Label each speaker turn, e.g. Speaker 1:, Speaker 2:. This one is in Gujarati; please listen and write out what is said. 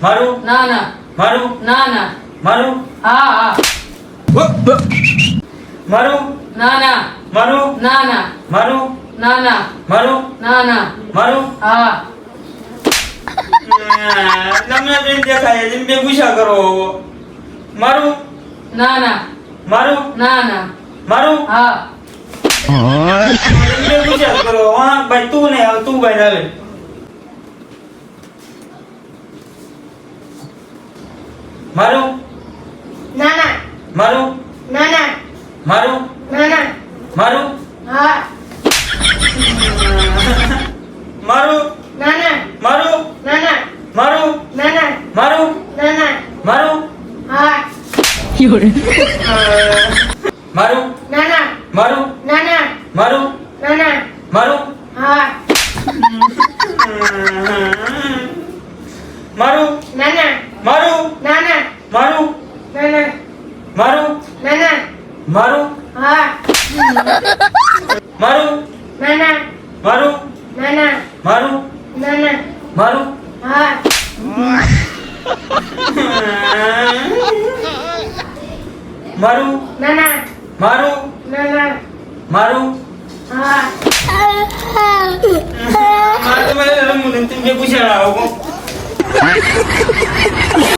Speaker 1: મારું
Speaker 2: ના ના
Speaker 1: મારું
Speaker 2: ના ના
Speaker 1: મારું
Speaker 2: હા હા
Speaker 1: મારું
Speaker 2: ના ના
Speaker 1: મારું
Speaker 2: ના ના
Speaker 1: મારું
Speaker 2: ના ના
Speaker 1: મારું
Speaker 2: ના ના
Speaker 1: મારું
Speaker 2: હા
Speaker 1: તમને બેન દેખાય છે બે ગુસ્સા કરો મારું
Speaker 2: ના ના
Speaker 1: મારું
Speaker 2: ના ના
Speaker 1: મારું
Speaker 2: હા
Speaker 1: બે ગુસ્સા કરો હા ભાઈ તું નહીં આવે તું ભાઈ આવે મારું
Speaker 3: ના ના
Speaker 1: મારું
Speaker 3: ના ના
Speaker 1: મારું
Speaker 3: ના ના
Speaker 1: મારું
Speaker 3: હા
Speaker 1: મારું
Speaker 3: ના ના
Speaker 1: મારું
Speaker 3: ના ના
Speaker 1: મારું
Speaker 3: ના ના
Speaker 1: મારું
Speaker 3: ના ના
Speaker 1: મારું
Speaker 3: હા
Speaker 1: મારું
Speaker 3: ના ના
Speaker 1: મારું
Speaker 3: ના ના
Speaker 1: મારું
Speaker 3: ના ના
Speaker 1: મારું
Speaker 3: હા
Speaker 1: મારું
Speaker 3: ના ના
Speaker 1: મારું
Speaker 3: ના ના
Speaker 1: મારું
Speaker 3: ના ના
Speaker 1: મારું
Speaker 3: ના ના
Speaker 1: મારું
Speaker 3: હા
Speaker 1: મારું
Speaker 3: ના ના
Speaker 1: મારું
Speaker 3: ના ના
Speaker 1: મારું
Speaker 3: ના ના
Speaker 1: મારું
Speaker 3: હા
Speaker 1: મારું
Speaker 3: ના ના
Speaker 1: મારું
Speaker 3: ના ના
Speaker 1: મારું
Speaker 3: હા
Speaker 1: મારું તમે રમવું નથી બે પૂછ્યા આવો